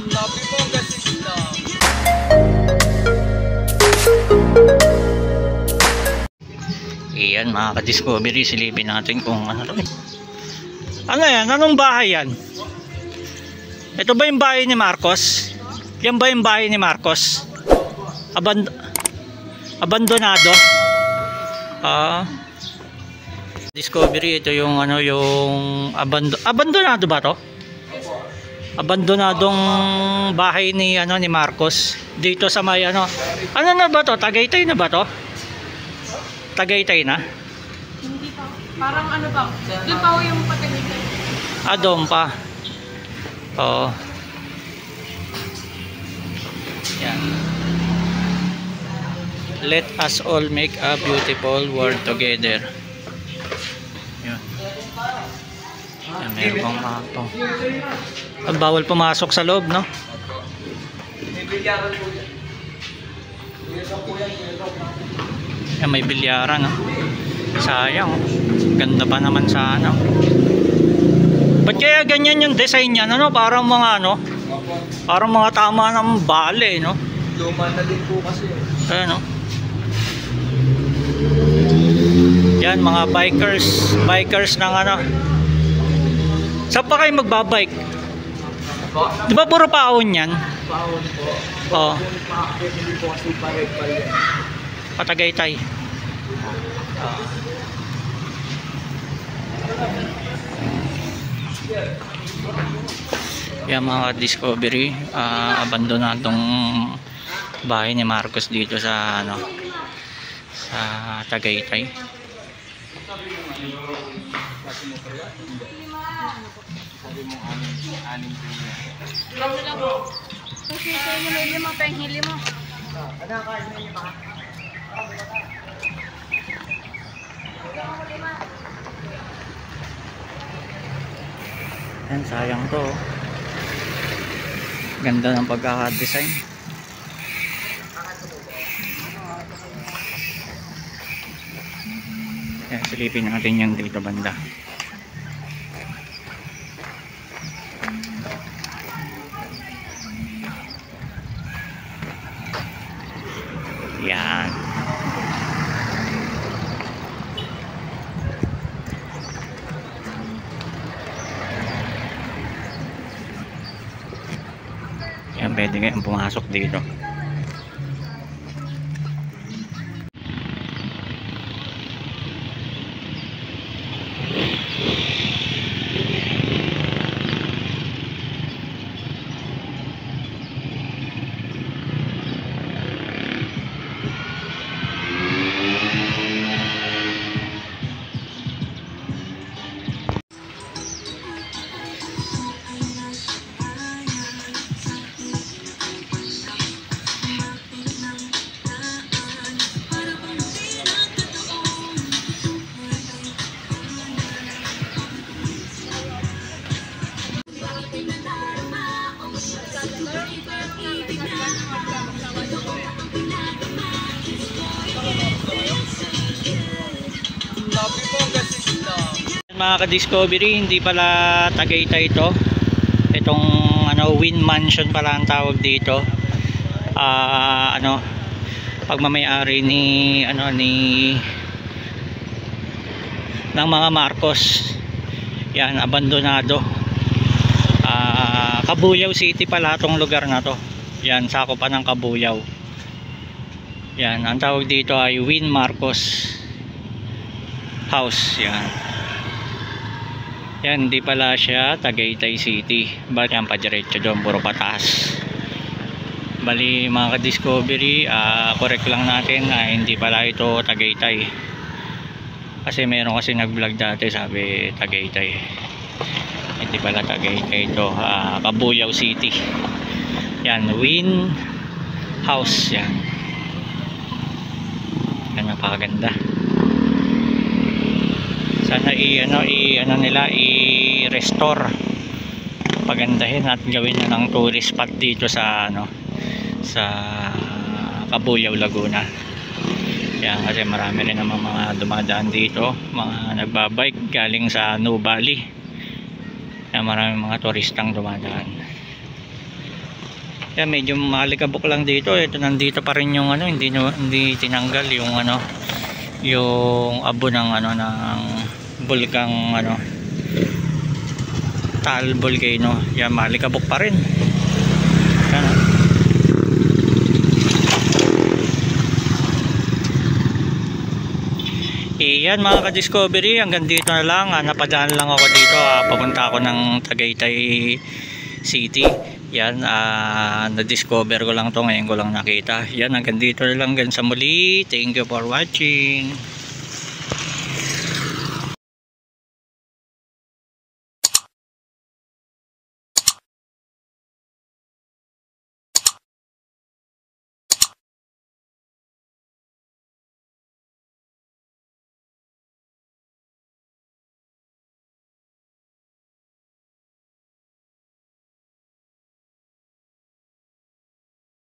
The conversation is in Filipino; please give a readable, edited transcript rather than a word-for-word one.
Sabi ko kasi sila. Iyan mga ka-discovery, silipin natin kung ano rin. Ano yan? Anong bahay yan? Ito ba yung bahay ni Marcos? Yan ba yung bahay ni Marcos? Abandonado? Discovery, ito yung ano, yung abandonado ba to? Abandonadong bahay ni ano ni Marcos dito sa may ano. Ano na ba to? Tagaytay na ba to? Tagaytay na? Hindi pa. Parang ano pa? Doon pa ho yung Tagaytay. Doon pa. Oo. Yan. Let us all make a beautiful world together. Yan. Yan, meron pang mato. Ang bawal pumasok sa loob, no? May bilyaran po dyan. Yan, may bilyaran, no? Sayang, oh. Ganda pa naman sa ano. Ba't kaya ganyan yung design niya, no? Parang mga ano, parang mga tama ng bale, no? Luma na din po kasi. Ayan, no? Yan, mga bikers ng ano. Saan pa kayo magbabike? Di ba puro paon yan? Paon po. Oo. Hindi po kasi pare-pare. Patagaytay. Yan mga discovery, abandonadong bahay ni Marcos dito sa ano, sa Tagaytay. Kasi sa inyo may lima, penghili mo. Yan, sayang to. Ganda ng pagkaka-design. Yan, silipin natin yung dito banda. Yan. Yan, pwede kayong pumasok dito. Sabi ko kasi sila. Mga ka-discovery, hindi pala Tagaytay ito. Itong ano, Win Mansion pala ang tawag dito. Ano, pagmamay-ari ni ano ng mga Marcos. Yan, abandonado. Cabuyao City pala itong lugar na to. Yan, sakupan ng Cabuyao. Yan, ang tawag dito ay Win Marcos House. Yan. Yan, hindi pala siya Tagaytay City. Ba't yan, padiretso doon, puro pataas. Bali mga ka-discovery, correct lang natin na hindi pala ito Tagaytay. Kasi meron kasi nag-vlog dati, sabi Tagaytay. Hindi pala Tagaytay ito, Cabuyao City. Yan, Win House. Yan. Yan, napakaganda. Sana i-ano nila, i-restore, pagandahin at gawin na ng tourist spot dito sa ano, sa Cabuyao, Laguna. Yan, kasi marami rin naman mga dumadaan dito, mga nagbabike galing sa Nubali. Yan, marami mga turistang dumadaan. Yan, medyo malikabok lang dito. Ito, nandito pa rin yung ano, hindi tinanggal yung ano, yung abo ng ano, ng bulkang ano, Taal Volcano. Yan, malikabok pa rin. Yan, Iyan mga ka-discovery, hanggang dito na lang. Napadaan lang ako dito. Papunta ako ng Tagaytay City. Yan, na-discover ko lang to, ngayon ko lang nakita. Yan, hanggang dito na lang, hanggang sa muli. Thank you for watching.